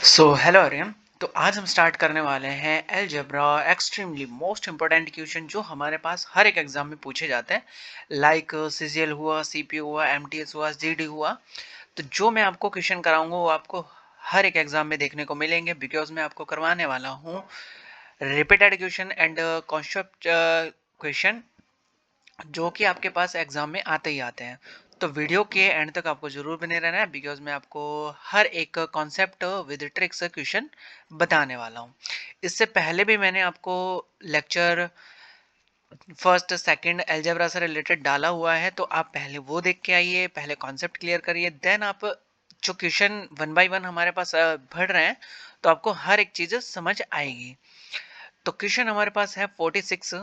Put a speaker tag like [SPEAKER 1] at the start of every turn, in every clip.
[SPEAKER 1] Hello Aryan. तो आज हम स्टार्ट करने वाले हैं algebra extremely most important question जो हमारे पास हर एक एग्जाम में पूछे जाते हैं। लाइक सीजीएल हुआ, सीपीयू हुआ, एमटीएस हुआ, जीडी हुआ। तो जो मैं आपको क्वेश्चन कराऊंगा वो आपको हर एक एग्जाम में देखने को मिलेंगे, बिकॉज मैं आपको करवाने वाला हूँ repeated question and concept question जो कि आपके पास एग्जाम में आते ही आते हैं। तो वीडियो के एंड तक आपको जरूर बने रहना है, बिकॉज मैं आपको हर एक कॉन्सेप्ट विद ट्रिक्स क्वेश्चन बताने वाला हूँ। इससे पहले भी मैंने आपको लेक्चर फर्स्ट सेकंड अलजेब्रा से रिलेटेड डाला हुआ है, तो आप पहले वो देख के आइए, पहले कॉन्सेप्ट क्लियर करिए, देन आप जो क्वेश्चन वन बाय वन हमारे पास बढ़ रहे हैं तो आपको हर एक चीज समझ आएगी। तो क्वेश्चन हमारे पास है 46।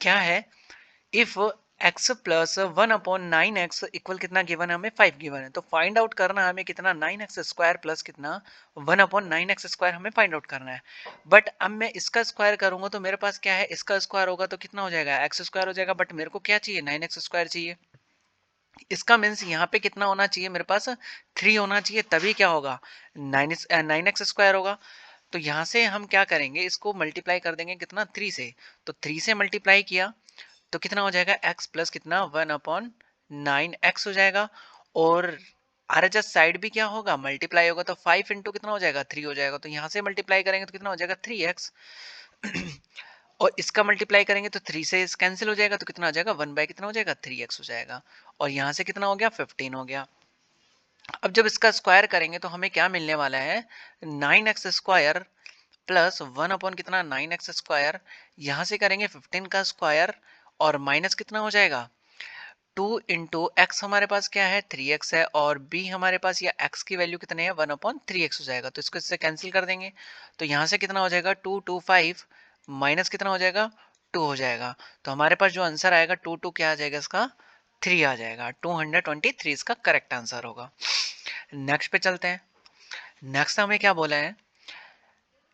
[SPEAKER 1] क्या है? If x plus 1/9x equal कितना गिवन है? हमें 5 गिवन है। तो फाइंड आउट करना है हमें कितना, 9x स्क्वायर प्लस कितना 1/9x स्क्वायर हमें फाइंड आउट करना है। बट अब मैं इसका स्क्वायर करूंगा तो मेरे पास क्या है, इसका स्क्वायर होगा तो कितना हो जाएगा, x स्क्वायर हो जाएगा। बट मेरे को क्या चाहिए, 9x स्क्वायर चाहिए। इसका मीन्स यहाँ पे कितना होना चाहिए, मेरे पास 3 होना चाहिए, तभी क्या होगा, 9x स्क्वायर होगा। तो यहाँ से हम क्या करेंगे, इसको मल्टीप्लाई कर देंगे कितना, 3 से। तो 3 से मल्टीप्लाई किया तो कितना हो जाएगा, x प्लस कितना 1/9x हो जाएगा। और RHS साइड भी क्या होगा, मल्टीप्लाई होगा, तो 5 इंटू कितना हो जाएगा, 3 हो जाएगा। तो यहाँ से मल्टीप्लाई करेंगे तो कितना हो जाएगा, 3x। और इसका मल्टीप्लाई करेंगे तो 3 से कैंसिल हो जाएगा, तो कितना हो जाएगा, 1 बाय कितना हो जाएगा, 3x हो जाएगा। और यहाँ से कितना हो गया, 15 हो गया। अब जब इसका स्क्वायर करेंगे तो हमें क्या मिलने वाला है, 9x स्क्वायर प्लस 1 कितना 9x स्क्वायर। यहाँ से करेंगे 15 का स्क्वायर और माइनस कितना हो जाएगा, 2 इंटू एक्स। हमारे पास क्या है, 3x है, और b हमारे पास या x की वैल्यू कितने हैं, 1/3x हो जाएगा। तो इसको इससे कैंसिल कर देंगे तो यहाँ से कितना हो जाएगा, 2 माइनस कितना हो जाएगा, 2 हो जाएगा। तो हमारे पास जो आंसर आएगा 2 क्या आ जाएगा, इसका 3 आ जाएगा। 223 इसका करेक्ट आंसर होगा। नेक्स्ट पे चलते हैं। नेक्स्ट हमें क्या बोला है,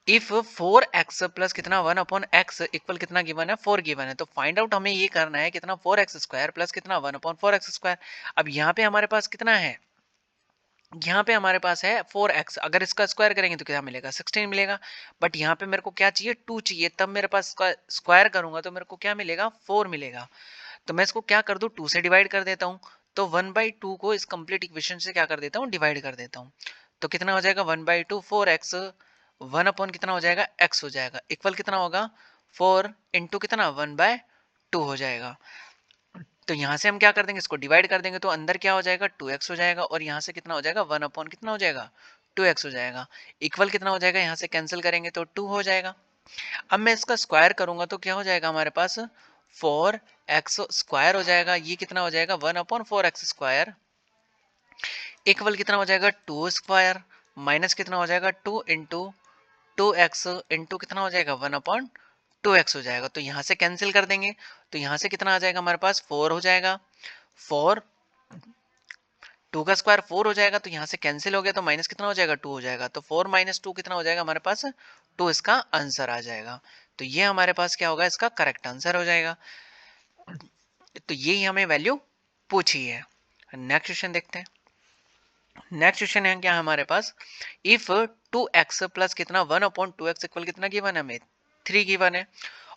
[SPEAKER 1] इफ 4x प्लस कितना 1/x इक्वल कितना गिवन है, 4 गिवन है। तो फाइंड आउट हमें ये करना है कितना, 4x स्क्वायर प्लस कितना 1/4x स्क्वायर। अब यहाँ पे हमारे पास कितना है, यहाँ पे हमारे पास है 4x। अगर इसका स्क्वायर करेंगे तो क्या मिलेगा, 16 मिलेगा। बट यहाँ पे मेरे को क्या चाहिए, 2 चाहिए, तब मेरे पास स्क्वायर करूंगा तो मेरे को क्या मिलेगा, 4 मिलेगा। तो मैं इसको क्या कर दूं, 2 से डिवाइड कर देता हूँ। तो 1/2 को इस कंप्लीट इक्वेशन से क्या कर देता हूँ, डिवाइड कर देता हूँ। तो कितना हो जाएगा, 1/2 4x 1 कितना हो जाएगा, x हो जाएगा, इक्वल कितना होगा, 4 इंटू कितना 1/2 हो जाएगा। तो यहाँ से हम क्या कर देंगे, इसको डिवाइड कर देंगे तो अंदर क्या हो जाएगा, 2x हो जाएगा। और यहाँ से कितना हो जाएगा, 1 कितना हो जाएगा, 2x हो जाएगा। इक्वल कितना हो जाएगा, यहाँ से कैंसिल करेंगे तो 2 हो जाएगा। अब मैं इसका स्क्वायर करूंगा तो क्या हो जाएगा, हमारे पास 4x स्क्वायर हो जाएगा। ये कितना हो जाएगा, 1/4x स्क्वायर इक्वल कितना हो जाएगा, 2 स्क्वायर माइनस कितना हो जाएगा, 2 इंटू 2x इंटू कितना हो जाएगा, 1/2x हो जाएगा। तो यहाँ से कैंसिल कर देंगे तो यहाँ से कितना आ जाएगा, हमारे पास 4 हो जाएगा। 4 2 का स्क्वायर 4 हो जाएगा, तो यहाँ से कैंसिल हो गया तो माइनस कितना हो जाएगा, 2 हो जाएगा। तो 4 माइनस 2 कितना हो जाएगा, हमारे पास 2 इसका आंसर आ जाएगा। तो ये हमारे पास क्या होगा, इसका करेक्ट आंसर हो जाएगा। तो यही हमें वैल्यू पूछी है। नेक्स्ट क्वेश्चन देखते हैं। नेक्स्ट क्वेश्चन है क्या हमारे पास, इफ 2x प्लस कितना 1/2x इक्वल कितना गिवन है, हमें 3 गिवन है।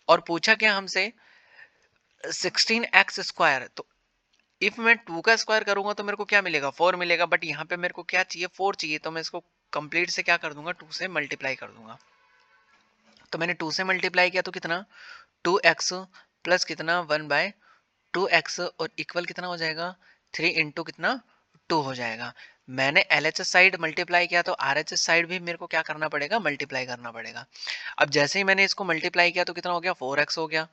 [SPEAKER 1] और पूछा क्या हमसे, 16x स्क्वायर। तो इफ मैं 2 का स्क्वायर करूंगा तो मेरे को क्या मिलेगा, 4 मिलेगा। बट यहाँ पे मेरे को क्या चाहिए, 4 चाहिए। तो मैं इसको कंप्लीट से क्या कर दूंगा, 2 से मल्टीप्लाई कर दूंगा। तो मैंने 2 से मल्टीप्लाई किया तो कितना, 2x प्लस कितना 1/2x और इक्वल कितना हो जाएगा, 3 इंटू कितना 2 हो जाएगा। मैंने LHS साइड मल्टीप्लाई किया तो RHS साइड भी मेरे को क्या करना पड़ेगा, मल्टीप्लाई करना पड़ेगा। अब जैसे ही मैंने इसको मल्टीप्लाई किया तो कितना हो गया, 4x हो गया।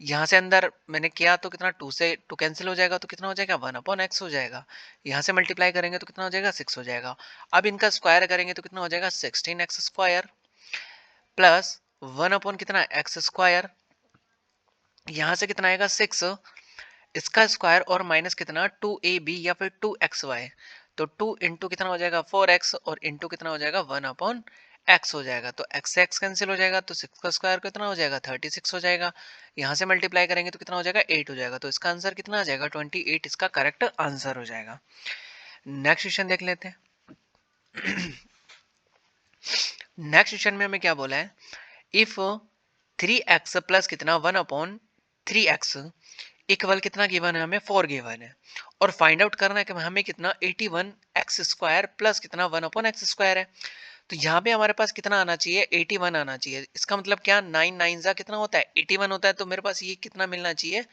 [SPEAKER 1] यहाँ से अंदर मैंने किया तो कितना, 2 से 2 कैंसिल हो जाएगा तो कितना हो जाएगा, 1/x हो जाएगा। यहाँ से मल्टीप्लाई करेंगे तो कितना हो जाएगा, 6 हो जाएगा। अब इनका स्क्वायर करेंगे तो कितना हो जाएगा, 16x स्क्वायर प्लस 1 कितना x स्क्वायर। यहाँ से कितना आएगा, 6 इसका स्क्वायर और माइनस कितना 2ab या फिर 2xy। तो 2 इंटू कितना हो जाएगा, 4x और इंटू कितना हो जाएगा, 1/x हो जाएगा। तो x से x कैंसिल हो जाएगा तो 6 का स्क्वायर कितना हो जाएगा, 36 हो जाएगा। यहाँ से मल्टीप्लाई करेंगे तो कितना हो जाएगा, 8 हो जाएगा। तो इसका आंसर कितना आ जाएगा, 28 इसका करेक्ट आंसर हो जाएगा। नेक्स्ट क्वेश्चन देख लेते हैं। नेक्स्ट क्वेश्चन में हमें क्या बोला है, इफ 3x प्लस कितना 1/3x इक्वल कितना गिवन है, हमें 4 गिवन है, और फाइंड आउट करना है कि हमें कितना 81x स्क्वायर प्लस कितना 1/x स्क्वायर है। तो यहाँ पे हमारे पास कितना आना चाहिए, 81 आना चाहिए। इसका मतलब क्या, 9 9 जा कितना होता है, 81 होता है। तो मेरे पास ये कितना मिलना चाहिए,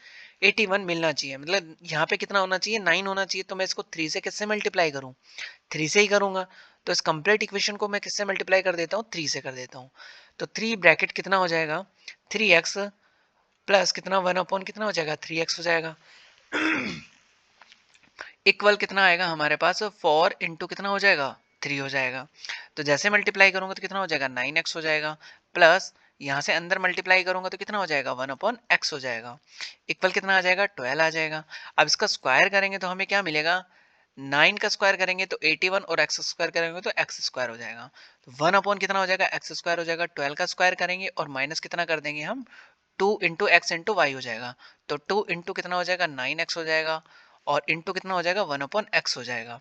[SPEAKER 1] 81 मिलना चाहिए। मतलब यहाँ पे कितना होना चाहिए, 9 होना चाहिए। तो मैं इसको 3 से किससे मल्टीप्लाई करूँ, 3 से ही करूंगा। तो इस कंप्लीट इक्वेशन को मैं किससे मल्टीप्लाई कर देता हूँ, 3 से कर देता हूँ। तो 3 ब्रैकेट कितना हो जाएगा, 3x प्लस कितना 1 अपॉन कितना हो जाएगा, 3x हो जाएगा। इक्वल कितना आएगा हमारे पास, 4 इंटू कितना हो जाएगा, 3 हो जाएगा। तो जैसे मल्टीप्लाई करूंगा तो कितना हो जाएगा, 9x हो जाएगा, प्लस यहाँ से अंदर मल्टीप्लाई करूंगा तो कितना हो जाएगा, 1 अपॉन x हो जाएगा। इक्वल कितना आ जाएगा, 12 आ जाएगा। अब इसका स्क्वायर करेंगे तो हमें क्या मिलेगा, 9 का स्क्वायर करेंगे तो 81 और x स्क्वायर करेंगे तो x स्क्वायर हो जाएगा। तो 1 अपॉन कितना हो जाएगा, x स्क्वायर हो जाएगा। 12 का स्क्वायर करेंगे और माइनस कितना कर देंगे हम, 2 इंटू एक्स इंटू वाई हो जाएगा। तो 2 इंटू कितना हो जाएगा, 9x हो जाएगा, और इंटू कितना हो जाएगा, 1 अपॉन एक्स हो जाएगा।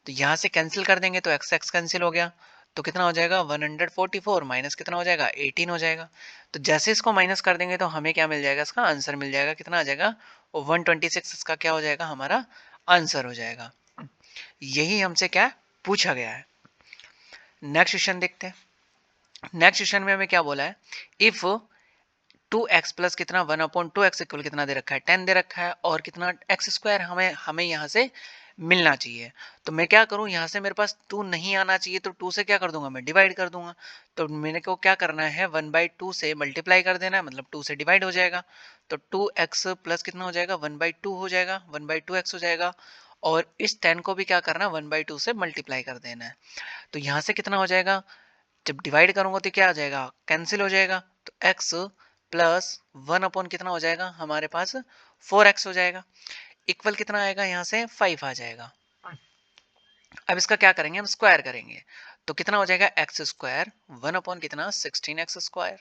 [SPEAKER 1] तो यहाँ से कैंसिल कर देंगे तो एक्स एक्स कैंसिल हो गया। तो कितना हो जाएगा, 144 माइनस कितना हो जाएगा, 18 हो जाएगा। तो जैसे इसको माइनस कर देंगे तो हमें क्या मिल जाएगा, इसका आंसर मिल जाएगा। कितना आ जाएगा, 126 इसका क्या हो जाएगा, हमारा आंसर हो जाएगा। यही हमसे क्या पूछा गया है। नेक्स्ट क्वेश्चन देखते हैं। नेक्स्ट क्वेश्चन में हमें क्या बोला है, इफ 2x प्लस कितना 1/2x इक्वल कितना दे रखा है, 10 दे रखा है, और कितना एक्स स्क्वायर हमें हमें यहाँ से मिलना चाहिए। तो मैं क्या करूँ, यहाँ से मेरे पास 2 नहीं आना चाहिए, तो 2 से क्या कर दूंगा, मैं डिवाइड कर दूंगा। तो मेरे को क्या करना है, 1/2 से मल्टीप्लाई कर देना है, मतलब 2 से डिवाइड हो जाएगा। तो 2x प्लस कितना हो जाएगा, 1/2 हो जाएगा, 1/2x हो जाएगा। और इस 10 को भी क्या करना है, 1/2 से मल्टीप्लाई कर देना है। तो यहाँ से कितना हो जाएगा, जब डिवाइड करूंगा तो क्या आ जाएगा, कैंसिल हो जाएगा। तो x प्लस 1 अपॉन कितना हो जाएगा, हमारे पास 4x हो जाएगा। इक्वल कितना आएगा, यहाँ से 5 आ जाएगा। अब इसका क्या करेंगे, हम स्क्वायर करेंगे। तो कितना हो जाएगा, एक्स स्क्वायर 1 अपॉन कितना 16x स्क्वायर,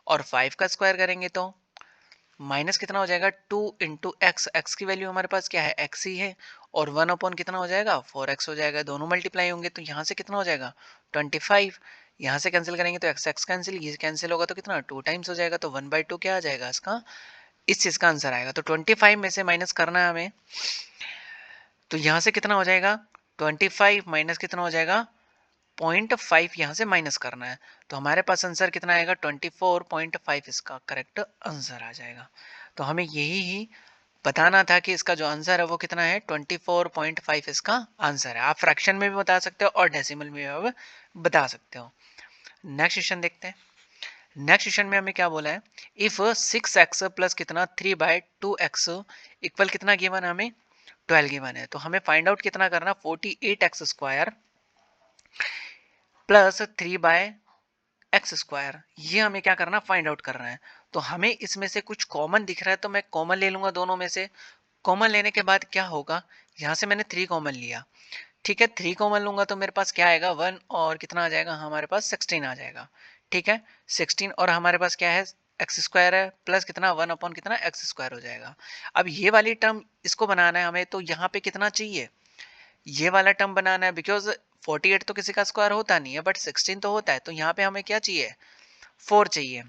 [SPEAKER 1] और 5 का स्क्वायर करेंगे तो माइनस कितना हो जाएगा, 2 इंटू एक्स, एक्स की वैल्यू हमारे पास क्या है, एक्स ही है, और 1 अपॉन कितना हो जाएगा, 4x हो जाएगा। दोनों मल्टीप्लाई होंगे तो यहाँ से कितना हो जाएगा, 25। यहाँ से कैंसिल करेंगे तो एक्स एक्स कैंसिल, ये कैंसिल होगा तो कितना 2 टाइम्स हो जाएगा। तो 1/2 क्या आ जाएगा इसका, इस चीज़ का आंसर आएगा। तो 25 में से माइनस करना है हमें। तो यहाँ से कितना हो जाएगा, 25 माइनस कितना हो जाएगा, 0.5 यहाँ से माइनस करना है। तो हमारे पास आंसर कितना आएगा, 24.5 इसका करेक्ट आंसर आ जाएगा। तो हमें यही ही बताना था कि इसका जो आंसर है वो कितना है, 24.5 इसका आंसर है। आप फ्रैक्शन में भी बता सकते हो और डेसिमल में भी बता सकते हो। नेक्स्ट क्वेश्चन देखते हैं। नेक्स्ट क्वेश्चन में हमें क्या बोला है, इफ 6x प्लस कितना 3/2x इक्वल कितना गिवन है, हमें 12 गिवन है। तो हमें फाइंड आउट कितना करना, 48x square plus 3/x square, ये हमें क्या करना, फाइंड आउट करना है। तो हमें इसमें से कुछ कॉमन दिख रहा है तो मैं कॉमन ले लूंगा दोनों में से। कॉमन लेने के बाद क्या होगा, यहाँ से मैंने 3 कॉमन लिया, ठीक है। 3 कॉमन लूंगा तो मेरे पास क्या आएगा, 1 और कितना आ जाएगा, हमारे पास 16 आ जाएगा, ठीक है। 16 और हमारे पास क्या है, एक्स स्क्वायर है, प्लस कितना 1 अपॉन कितना एक्स स्क्वायर हो जाएगा। अब ये वाली टर्म इसको बनाना है हमें, तो यहाँ पे कितना चाहिए, ये वाला टर्म बनाना है। बिकॉज 48 तो किसी का स्क्वायर होता नहीं है, बट 16 तो होता है। तो यहाँ पे हमें क्या चाहिए, 4 चाहिए।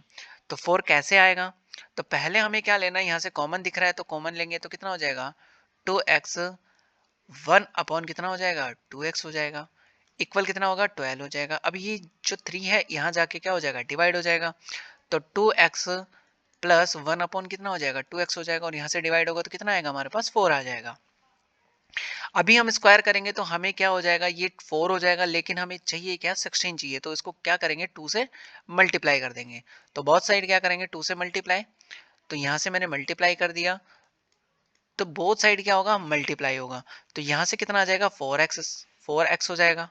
[SPEAKER 1] तो 4 कैसे आएगा, तो पहले हमें क्या लेना है, यहाँ से कॉमन दिख रहा है तो कॉमन लेंगे तो कितना हो जाएगा, 2x 1 अपॉन कितना हो जाएगा, 2x हो जाएगा। इक्वल कितना होगा, 12 हो जाएगा। अब ये जो 3 है यहाँ जाके क्या हो जाएगा, डिवाइड हो जाएगा। तो 2x प्लस 1 अपॉन कितना हो जाएगा, 2x हो जाएगा, और यहाँ से डिवाइड होगा तो कितना आएगा, हमारे पास 4 आ जाएगा। अभी हम स्क्वायर करेंगे तो हमें क्या हो जाएगा, ये 4 हो जाएगा, लेकिन हमें चाहिए क्या, 16 चाहिए। तो इसको क्या करेंगे, 2 से मल्टीप्लाई कर देंगे। तो बोथ साइड क्या करेंगे, 2 से मल्टीप्लाई। तो यहाँ से मैंने मल्टीप्लाई कर दिया, तो बोथ साइड क्या होगा, मल्टीप्लाई होगा। तो यहाँ से कितना आ जाएगा, 4x हो जाएगा।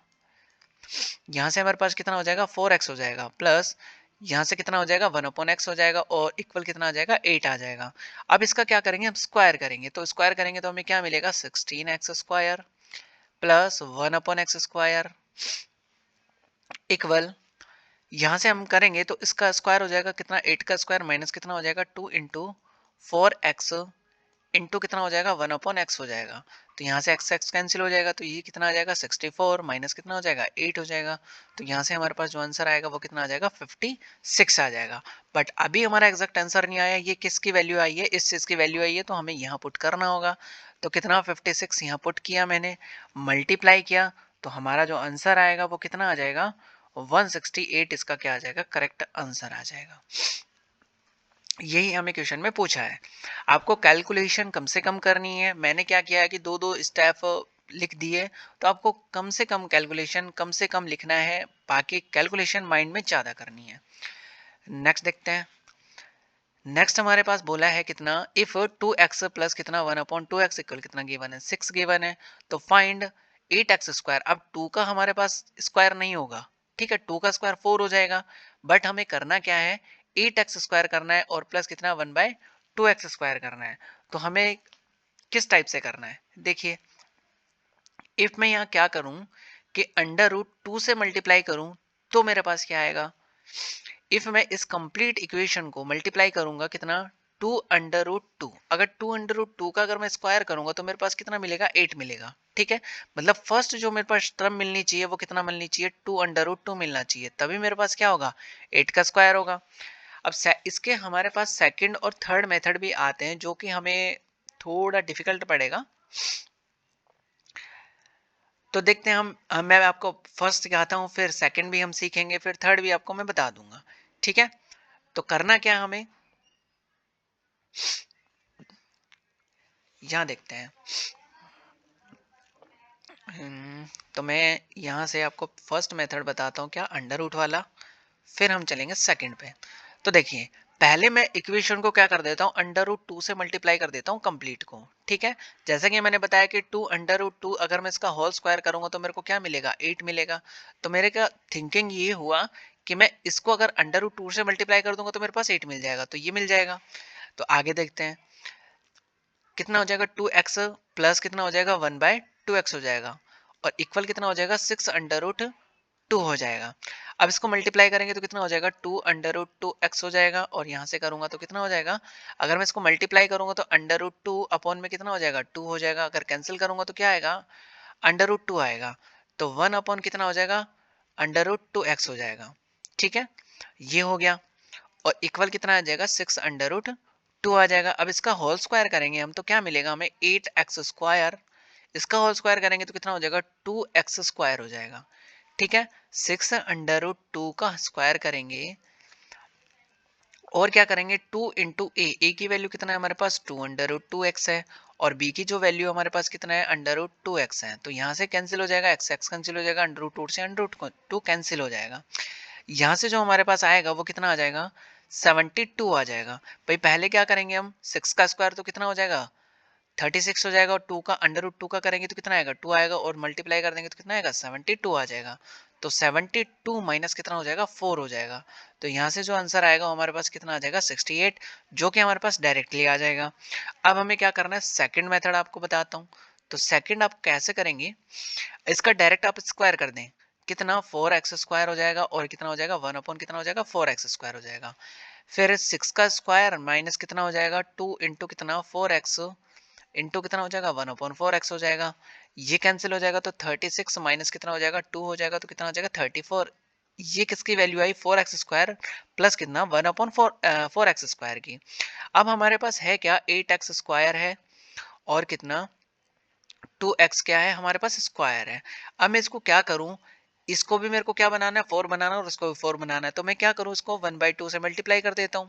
[SPEAKER 1] यहाँ से हमारे पास कितना हो जाएगा, 4x हो जाएगा, प्लस यहाँ से कितना हो जाएगा, 1/x हो जाएगा, और इक्वल कितना आ जाएगा, 8 आ जाएगा। अब इसका क्या करेंगे, हम स्क्वायर करेंगे। तो स्क्वायर करेंगे तो हमें क्या मिलेगा, 16x square plus 1/x square equal, यहाँ से हम करेंगे तो इसका स्क्वायर हो जाएगा कितना, 8 का स्क्वायर माइनस कितना हो जाएगा, 2 इंटू 4x इंटू कितना हो जाएगा, 1/x हो जाएगा। तो यहाँ से एक्स एक्स कैंसिल हो जाएगा, तो ये कितना आ जाएगा 64 माइनस कितना हो जाएगा 8 हो जाएगा। तो यहाँ से हमारे पास जो आंसर आएगा वो कितना आ जाएगा 56 आ जाएगा। बट अभी हमारा एग्जैक्ट आंसर नहीं आया, ये किसकी वैल्यू आई है, इस चीज़ की वैल्यू आई है, तो हमें यहाँ पुट करना होगा। तो कितना 56 यहाँ पुट किया मैंने, मल्टीप्लाई किया, तो हमारा जो आंसर आएगा वो कितना आ जाएगा 168, इसका क्या आ जाएगा करेक्ट आंसर आ जाएगा। यही हमें क्वेश्चन में पूछा है। आपको कैलकुलेशन कम से कम करनी है। मैंने क्या किया है कि दो दो स्टेप लिख दिए, तो आपको कम से कम कैलकुलेशन कम से कम लिखना है, बाकी कैलकुलेशन माइंड में ज़्यादा करनी है। नेक्स्ट देखते हैं। नेक्स्ट हमारे पास बोला है कितना, इफ 2x प्लस कितना 1/2x इक्वल कितना गिवन है 6 गिवन है, तो फाइंड 8x स्क्वायर। अब 2 का हमारे पास स्क्वायर नहीं होगा, ठीक है, 2 का स्क्वायर 4 हो जाएगा, बट हमें करना क्या है 8x स्क्वायर करना है और प्लस कितना 1/2x स्क्वायर करना है। तो हमें किस टाइप से करना है, देखिए इफ मैं यहाँ क्या करूं कि √2 से मल्टीप्लाई करूं, तो मेरे पास क्या आएगा, इफ मैं इस कंप्लीट इक्वेशन को मल्टीप्लाई करूंगा कितना 2√2, अगर 2√2 का अगर मैं स्क्वायर करूंगा तो मेरे पास कितना मिलेगा 8 मिलेगा, ठीक है। मतलब फर्स्ट जो मेरे पास टर्म मिलनी चाहिए वो कितना मिलनी चाहिए 2√2 मिलना चाहिए, तभी मेरे पास क्या होगा 8 का स्क्वायर होगा। अब इसके हमारे पास सेकंड और थर्ड मेथड भी आते हैं जो कि हमें थोड़ा डिफिकल्ट पड़ेगा, तो देखते हैं मैं आपको फर्स्ट सिखाता हूँ, फिर सेकंड भी हम सीखेंगे, फिर थर्ड भी आपको मैं बता दूंगा, ठीक है। तो करना क्या हमें, यहाँ देखते हैं। तो मैं यहाँ से आपको फर्स्ट मेथड बताता हूँ क्या, अंडर रूट वाला, फिर हम चलेंगे सेकंड पे। तो देखिए पहले मैं इक्वेशन को क्या कर देता हूँ √2 से मल्टीप्लाई कर देता हूँ कंप्लीट को, ठीक है। जैसा कि मैंने बताया कि 2√2 अगर मैं इसका होल स्क्वायर करूंगा तो मेरे को क्या मिलेगा 8 मिलेगा। तो मेरे का थिंकिंग ये हुआ कि मैं इसको अगर √2 से मल्टीप्लाई कर दूंगा तो मेरे पास 8 मिल जाएगा, तो ये मिल जाएगा। तो आगे देखते हैं कितना हो जाएगा 2x प्लस कितना हो जाएगा 1/2x हो जाएगा, और इक्वल कितना हो जाएगा 6√2 हो जाएगा। अब इसको मल्टीप्लाई करेंगे तो कितना हो जाएगा 2√2x हो जाएगा, और यहाँ से करूंगा तो कितना हो जाएगा, अगर मैं इसको मल्टीप्लाई करूंगा तो √2 अपॉन में कितना हो जाएगा 2 हो जाएगा, अगर कैंसिल करूंगा तो क्या आएगा √2 आएगा, तो 1 अपॉन कितना हो जाएगा √2x हो जाएगा, ठीक है, ये हो गया। और इक्वल कितना आ जाएगा 6√2 आ जाएगा। अब इसका होल स्क्वायर करेंगे हम तो क्या मिलेगा हमें 8x स्क्वायर, इसका होल स्क्वायर करेंगे तो कितना हो जाएगा 2x स्क्वायर हो जाएगा, ठीक है। 6√2 का स्क्वायर करेंगे और क्या करेंगे 2 इंटू ए की वैल्यू कितना है हमारे पास 2√2x है, और b की जो वैल्यू हमारे पास कितना है √2x है, तो यहाँ से कैंसिल हो जाएगा, x x कैंसिल हो जाएगा, √2 से √2 कैंसिल हो जाएगा। यहाँ से जो हमारे पास आएगा वो कितना आ जाएगा 72 आ जाएगा। भाई पहले क्या करेंगे हम 6 का स्क्वायर तो कितना हो जाएगा 36 हो जाएगा, और 2 का √2 का करेंगे तो कितना आएगा 2 आएगा, और मल्टीप्लाई कर देंगे तो कितना आएगा 72 आ जाएगा। तो 72 माइनस कितना हो जाएगा 4 हो जाएगा। तो यहाँ से जो आंसर आएगा हमारे पास कितना आ जाएगा 68, जो कि हमारे पास डायरेक्टली आ जाएगा। अब हमें क्या करना है सेकंड मेथड आपको बताता हूँ। तो सेकंड आप कैसे करेंगे, इसका डायरेक्ट आप स्क्वायर कर दें, कितना 4x स्क्वायर हो जाएगा, और कितना हो जाएगा 1 अपॉन कितना हो जाएगा 4x स्क्वायर हो जाएगा। फिर 6 का स्क्वायर माइनस कितना हो जाएगा 2 इंटू कितना 4x इंटू कितना हो जाएगा 1/4x हो जाएगा, ये कैंसिल हो जाएगा, तो 36 माइनस कितना हो जाएगा 2 हो जाएगा, तो कितना हो जाएगा 34। ये किसकी वैल्यू आई 4x स्क्वायर प्लस कितना 1/4x स्क्वायर की। अब हमारे पास है क्या 8x स्क्वायर है, और कितना 2x क्या है हमारे पास स्क्वायर है। अब मैं इसको क्या करूं, इसको भी मेरे को क्या बनाना है 4 बनाना है, और इसको भी 4 बनाना है, तो मैं क्या करूं इसको 1/2 से मल्टीप्लाई कर देता हूं,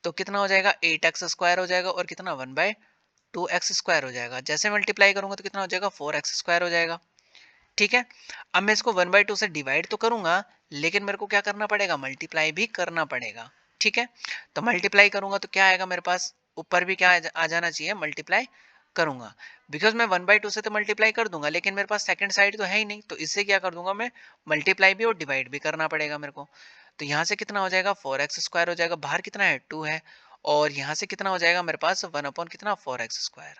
[SPEAKER 1] तो कितना हो जाएगा 8x स्क्वायर हो जाएगा, और कितना 1/2x स्क्वायर हो जाएगा। जैसे मल्टीप्लाई करूंगा तो कितना हो जाएगा 4x स्क्वायर हो जाएगा, ठीक है। अब मैं इसको 1/2 से डिवाइड तो करूंगा, लेकिन मेरे को क्या करना पड़ेगा मल्टीप्लाई भी करना पड़ेगा, ठीक है। तो मल्टीप्लाई करूंगा तो क्या आएगा मेरे पास, ऊपर भी क्या आ जाना चाहिए मल्टीप्लाई करूंगा, बिकॉज मैं 1/2 से तो मल्टीप्लाई कर दूंगा, लेकिन मेरे पास सेकंड साइड तो है ही नहीं, तो इससे क्या कर दूंगा मैं मल्टीप्लाई भी और डिवाइड भी करना पड़ेगा मेरे को। तो यहाँ से कितना हो जाएगा 4x स्क्वायर हो जाएगा, बाहर कितना है 2 है, और यहाँ से कितना हो जाएगा मेरे पास 1 अपॉन कितना 4x स्क्वायर,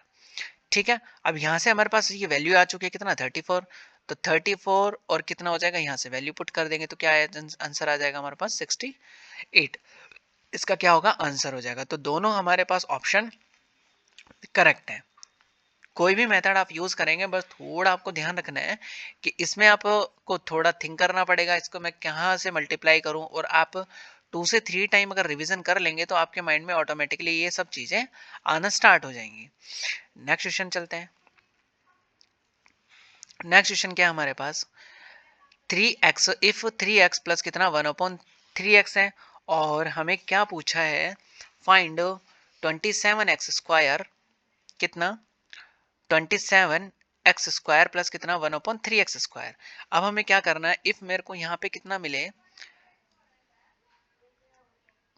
[SPEAKER 1] ठीक है। अब यहाँ से हमारे पास ये वैल्यू आ चुकी है कितना 34, तो 34 और कितना हो जाएगा यहाँ से वैल्यू पुट कर देंगे तो क्या आंसर आ जाएगा हमारे पास 68, इसका क्या होगा आंसर हो जाएगा। तो दोनों हमारे पास ऑप्शन करेक्ट है। कोई भी मेथड आप यूज करेंगे, बस थोड़ा आपको ध्यान रखना है कि इसमें आपको थोड़ा थिंक करना पड़ेगा, इसको मैं कहाँ से मल्टीप्लाई करूं, और आप 2 से 3 टाइम अगर रिवीजन कर लेंगे तो आपके माइंड में ऑटोमेटिकली ये सब चीजें आना स्टार्ट हो जाएंगी। नेक्स्ट क्वेश्चन चलते हैं। नेक्स्ट क्वेश्चन क्या है हमारे पास, 3x, इफ 3x प्लस कितना 1/3x है, और हमें क्या पूछा है, फाइंड 27x² कितना 27x² प्लस कितना 1/3x²। अब हमें क्या करना है, इफ मेरे को यहाँ पे कितना मिले,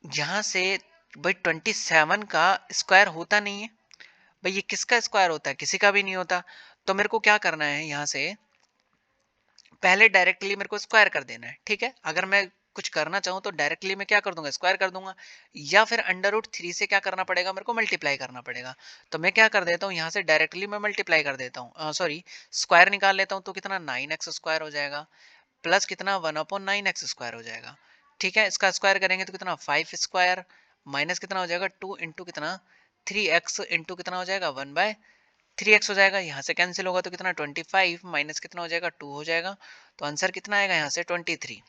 [SPEAKER 1] यहाँ से भाई 27 का स्क्वायर होता नहीं है, भाई ये किसका स्क्वायर होता है, किसी का भी नहीं होता। तो मेरे को क्या करना है, यहाँ से पहले डायरेक्टली मेरे को स्क्वायर कर देना है, ठीक है। अगर मैं कुछ करना चाहूँ तो डायरेक्टली मैं क्या कर दूंगा, स्क्वायर कर दूंगा, या फिर अंडर रूट 3 से क्या करना पड़ेगा, मेरे को मल्टीप्लाई करना पड़ेगा। तो मैं क्या कर देता हूँ, यहाँ से डायरेक्टली मैं मल्टीप्लाई कर देता हूँ, सॉरी स्क्वायर निकाल लेता हूँ, तो कितना 9x² हो जाएगा, प्लस कितना 1/9x² हो जाएगा, ठीक है। इसका स्क्वायर करेंगे तो कितना 5² माइनस कितना हो जाएगा 2 इंटू कितना 3x इंटू कितना हो जाएगा 1/3x हो जाएगा। यहाँ से कैंसिल होगा तो कितना 25 माइनस कितना हो जाएगा 2 हो जाएगा। तो आंसर कितना आएगा यहाँ से 23।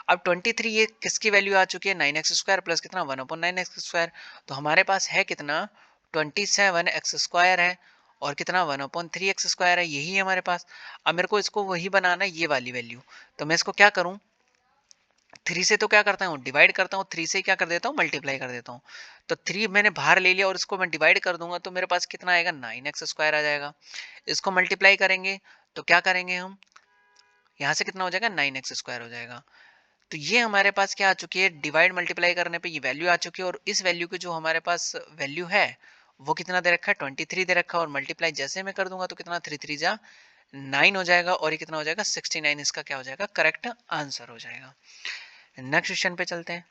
[SPEAKER 1] अब 23 ये किसकी वैल्यू आ चुकी है, 9x² प्लस कितना 1/9x²। तो हमारे पास है कितना 27x² है, और कितना 1/3x² है, यही है हमारे पास। अब मेरे को इसको वही बनाना है, ये वाली वैल्यू। तो मैं इसको क्या करूं, 3 से तो क्या करता हूँ डिवाइड करता हूँ, 3 से क्या कर देता हूँ मल्टीप्लाई कर देता हूँ। तो 3 मैंने बाहर ले लिया और इसको मैं डिवाइड कर दूंगा, तो मेरे पास कितना आएगा 9x² आ जाएगा। इसको मल्टीप्लाई करेंगे तो क्या करेंगे हम, यहाँ से कितना हो जाएगा 9x² हो जाएगा। तो ये हमारे पास क्या आ चुकी है, डिवाइड मल्टीप्लाई करने पे ये वैल्यू आ चुकी है, और इस वैल्यू की जो हमारे पास वैल्यू है वो कितना दे रखा है 23 दे रखा है, और मल्टीप्लाई जैसे मैं कर दूंगा तो कितना 3 3 जा 9 हो जाएगा, और ये कितना हो जाएगा 69, इसका क्या हो जाएगा करेक्ट आंसर हो जाएगा। नेक्स्ट क्वेश्चन पे चलते हैं।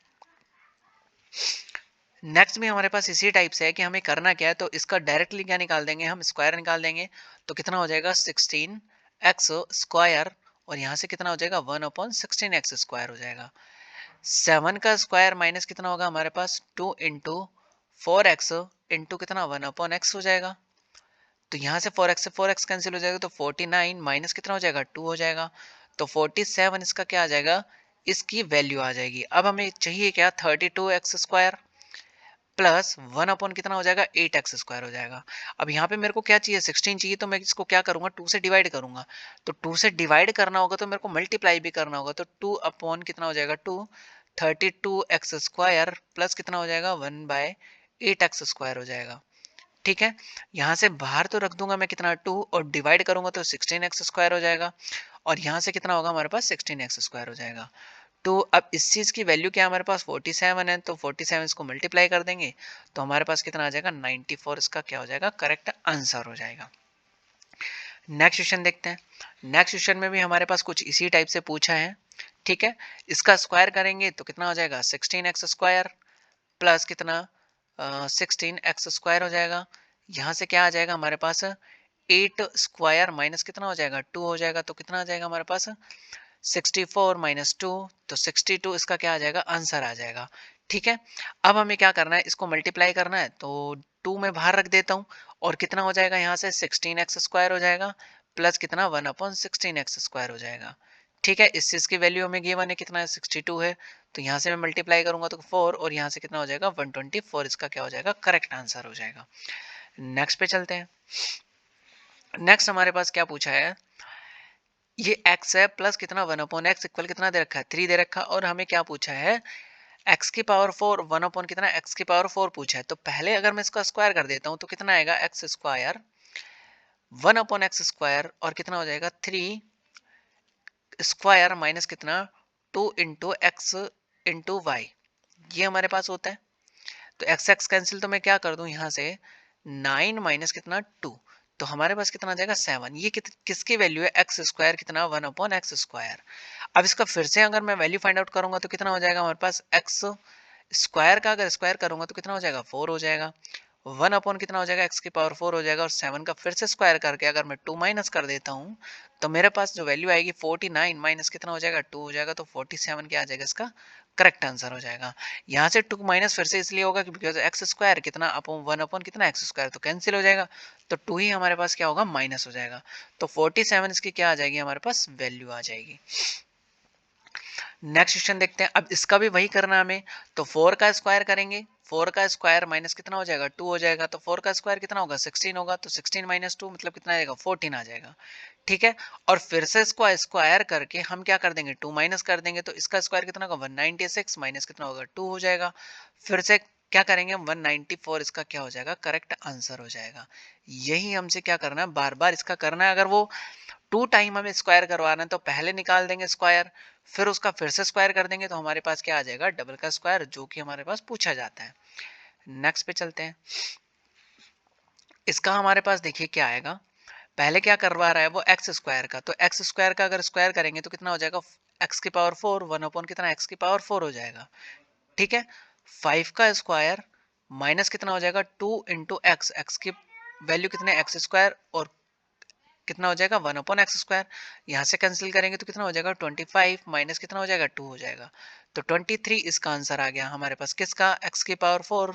[SPEAKER 1] नेक्स्ट भी हमारे पास इसी टाइप से है कि हमें करना क्या है, तो इसका डायरेक्टली क्या निकाल देंगे, हम स्क्वायर निकाल देंगे। तो कितना हो जाएगा 16x², और यहाँ से कितना हो जाएगा 1/16x² हो जाएगा। 7 का स्क्वायर माइनस कितना होगा हमारे पास 2 इंटू 4x इंटू कितना 1/x हो जाएगा। तो यहाँ से 4x से 4x कैंसिल हो जाएगा, तो 49 माइनस कितना हो जाएगा 2 हो जाएगा। तो 47 इसका क्या आ जाएगा, इसकी वैल्यू आ जाएगी। अब हमें चाहिए क्या 32x² प्लस 1 कितना हो जाएगा 8x² हो जाएगा। अब यहाँ पे मेरे को क्या चाहिए 16 चाहिए, तो मैं इसको क्या करूंगा 2 से डिवाइड करूंगा। तो 2 से डिवाइड करना होगा तो मेरे को मल्टीप्लाई भी करना होगा, तो 2 कितना हो जाएगा 2 32x² प्लस कितना हो जाएगा 1/8x² हो जाएगा, ठीक है। यहाँ से बाहर तो रख दूंगा मैं कितना 2, और डिवाइड करूंगा तो 16x² हो जाएगा, और यहाँ से कितना होगा हमारे पास 16x² हो जाएगा। तो अब इस चीज की वैल्यू क्या है हमारे पास 47 है, तो 47 इसको मल्टीप्लाई कर देंगे तो हमारे पास कितना आ जाएगा 94, इसका क्या हो जाएगा करेक्ट आंसर हो जाएगा। नेक्स्ट क्वेश्चन देखते हैं। नेक्स्ट क्वेश्चन में भी हमारे पास कुछ इसी टाइप से पूछा है, ठीक है। इसका स्क्वायर करेंगे तो कितना हो जाएगा 16x² प्लस कितना 16x² हो जाएगा। यहाँ से क्या आ जाएगा हमारे पास 8² माइनस कितना हो जाएगा 2 हो जाएगा, तो कितना आ जाएगा हमारे पास 64 माइनस 2, तो 62 इसका क्या आ जाएगा आंसर आ जाएगा, ठीक है। अब हमें क्या करना है, इसको मल्टीप्लाई करना है, तो 2 में बाहर रख देता हूँ, और कितना हो जाएगा यहाँ से 16x² हो जाएगा प्लस कितना 1/16x² हो जाएगा, ठीक है। इस चीज की वैल्यू हमें गिवन है कितना है 62 है, तो यहाँ से मैं मल्टीप्लाई करूंगा तो 4, और यहाँ से कितना हो जाएगा 124, इसका क्या हो जाएगा करेक्ट आंसर हो जाएगा। नेक्स्ट पे चलते हैं। नेक्स्ट हमारे पास क्या पूछा है, ये x है प्लस कितना 1/x इक्वल कितना दे रखा है 3 दे रखा, और हमें क्या पूछा है x की पावर 4 1 कितना x की पावर 4 पूछा है। तो पहले अगर मैं इसका स्क्वायर कर देता हूँ तो कितना आएगा x² 1/x² और कितना हो जाएगा 3 माइनस कितना 2 इंटू एक्स इंटू वाई, ये हमारे पास होता है। तो एक्स एक्स कैंसिल, तो मैं क्या कर दूं यहाँ से 9 माइनस कितना 2, तो हमारे पास कितना आ जाएगा 7। ये किसकी वैल्यू है x² कितना 1/x²। अब इसका फिर से अगर मैं वैल्यू फाइंड आउट करूंगा तो कितना हो जाएगा हमारे पास x² का अगर स्क्वायर करूंगा तो कितना हो जाएगा 4 हो जाएगा, 1 अपॉन कितना हो जाएगा x की पावर 4 हो जाएगा, और 7 का फिर से स्क्वायर करके अगर मैं 2 माइनस कर देता हूँ तो मेरे पास जो वैल्यू आएगी 49 माइनस कितना हो जाएगा 2 हो जाएगा, तो 47 क्या आ जाएगा इसका करेक्ट आंसर हो जाएगा। यहाँ से 2 माइनस फिर से इसलिए होगा कि बिकॉज एक्स स्क्वायर कितना अपॉन 1 अपॉन कितना एक्स स्क्वायर, तो कैंसिल हो जाएगा, तो 2 ही हमारे पास क्या होगा माइनस हो जाएगा, तो 47 इसकी क्या आ जाएगी हमारे पास वैल्यू आ जाएगी। नेक्स्ट क्वेश्चन देखते हैं, अब इसका भी वही करना है हमें, तो 4 का स्क्वायर करेंगे, 4 का स्क्वायर माइनस कितना हो जाएगा 2 हो जाएगा, तो 4 का स्क्वायर कितना होगा 16 होगा, तो 16 माइनस 2 मतलब कितना आएगा 14 आ जाएगा। ठीक है, और फिर से इसको स्क्वायर करके हम क्या कर देंगे 2 माइनस कर देंगे, तो इसका स्क्वायर कितना होगा 196 माइनस कितना होगा 2 हो जाएगा। फिर से क्या करेंगे हम 194 इसका क्या हो जाएगा करेक्ट आंसर हो जाएगा। यही हमसे क्या करना है बार बार इसका करना है। अगर वो 2 टाइम हमें स्क्वायर करवाना है तो पहले निकाल देंगे स्क्वायर, फिर उसका फिर से स्क्वायर कर देंगे, तो हमारे पास क्या आ जाएगा डबल का स्क्वायर, जो कि हमारे पास पूछा जाता है। नेक्स्ट पे चलते हैं, इसका हमारे पास देखिए क्या आएगा, पहले क्या करवा रहा है वो एक्स स्क्वायर का, तो एक्स स्क्वायर का अगर स्क्वायर करेंगे तो कितना हो जाएगा एक्स की पावर 4 1 अपॉन कितना एक्स की पावर 4 हो जाएगा। ठीक है, 5 का स्क्वायर माइनस कितना हो जाएगा 2 इंटू एक्स, एक्स की वैल्यू कितने एक्स स्क्वायर, और कितना हो जाएगा 1 अपॉन एक्स स्क्वायर, यहाँ से कैंसिल करेंगे तो कितना हो जाएगा 25 माइनस कितना हो जाएगा 2 हो जाएगा, तो 23 इसका आंसर आ गया हमारे पास किसका एक्स की पावर 4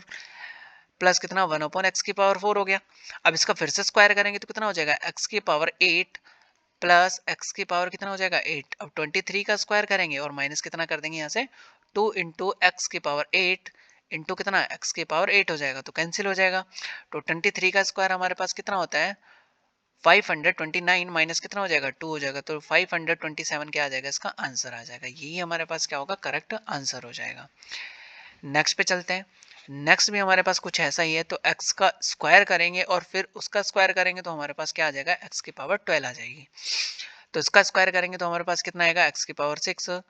[SPEAKER 1] प्लस कितना 1 अपॉन एक्स की पावर 4 हो गया। अब इसका फिर से स्क्वायर करेंगे तो कितना हो जाएगा एक्स की पावर 8 प्लस एक्स की पावर कितना हो जाएगा 8, अब 23 का स्क्वायर करेंगे और माइनस कितना कर देंगे यहाँ से 2 इंटू एक्स की पावर 8 इंटू कितना एक्स की पावर 8 हो जाएगा, तो कैंसिल हो जाएगा, तो 23 का स्क्वायर हमारे पास कितना होता है 529 माइनस कितना हो जाएगा 2 हो जाएगा, तो 527 क्या आ जाएगा इसका आंसर आ जाएगा। यही हमारे पास क्या होगा करेक्ट आंसर हो जाएगा। नेक्स्ट पे चलते हैं, नेक्स्ट भी हमारे पास कुछ ऐसा ही है, तो x का स्क्वायर करेंगे और फिर उसका स्क्वायर करेंगे तो हमारे पास क्या आ जाएगा x की पावर 12 आ जाएगी। तो इसका स्क्वायर करेंगे तो हमारे पास कितना आएगा x की पावर 6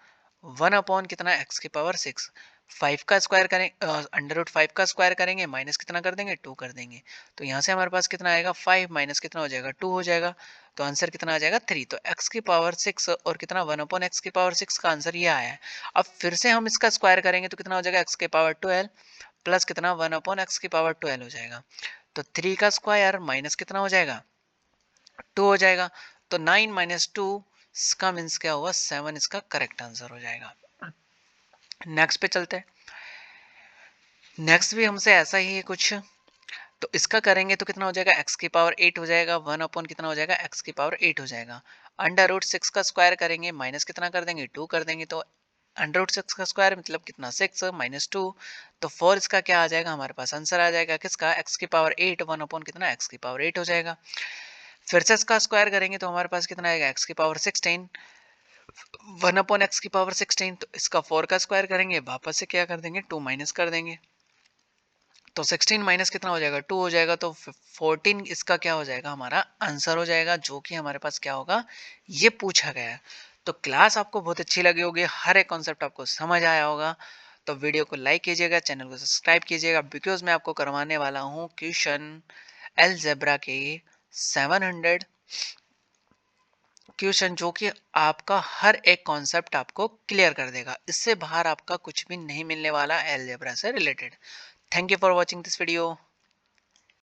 [SPEAKER 1] 1 अपॉन कितना x की पावर 6, 5 का स्क्वायर करें अंडर रूट 5 का स्क्वायर करेंगे माइनस कितना कर देंगे 2 कर देंगे, तो यहाँ से हमारे पास कितना आएगा 5 माइनस कितना हो जाएगा 2 हो जाएगा, तो आंसर कितना आ जाएगा 3, तो x की पावर 6 और कितना 1 अपॉन एक्स की पावर 6 का आंसर ये आया है। अब फिर से हम इसका स्क्वायर करेंगे तो कितना हो जाएगा x की पावर 12 प्लस कितना 1 अपॉन एक्स की पावर 12 हो जाएगा, तो 3 का स्क्वायर माइनस कितना हो जाएगा 2 हो जाएगा, तो 9 माइनस 2 इसका मीन्स क्या हुआ 7 इसका करेक्ट आंसर हो जाएगा। नेक्स्ट पे चलते हैं, नेक्स्ट भी हमसे ऐसा ही है कुछ, तो इसका करेंगे तो कितना हो जाएगा x की पावर 8 हो जाएगा 1 अपॉन कितना हो जाएगा x की पावर 8 हो जाएगा, अंडर रूट 6 का स्क्वायर करेंगे माइनस कितना कर देंगे 2 कर देंगे, तो अंडर रूट 6 का स्क्वायर मतलब कितना 6 माइनस 2, तो 4 इसका क्या आ जाएगा हमारे पास आंसर आ जाएगा किसका x की पावर 8 1 अपॉन कितना x की पावर 8 हो जाएगा। फिर से इसका स्क्वायर करेंगे तो हमारे पास कितना आएगा x की पावर 16 1 अपॉन एक्स की पावर 16, तो इसका 4 का स्क्वायर करेंगे वापस से क्या कर देंगे 2 माइनस कर देंगे, तो 16 माइनस कितना हो जाएगा 2 हो जाएगा, तो 14 इसका क्या हो जाएगा हमारा आंसर हो जाएगा, जो कि हमारे पास क्या होगा ये पूछा गया है। तो क्लास आपको बहुत अच्छी लगी होगी, हर एक कॉन्सेप्ट आपको समझ आया होगा, तो वीडियो को लाइक कीजिएगा, चैनल को सब्सक्राइब कीजिएगा, बिकॉज मैं आपको करवाने वाला हूँ क्वेश्चन अलजेब्रा के 700 क्वेश्चन, जो कि आपका हर एक कॉन्सेप्ट आपको क्लियर कर देगा, इससे बाहर आपका कुछ भी नहीं मिलने वाला अलजेब्रा से related. Thank you for watching this video.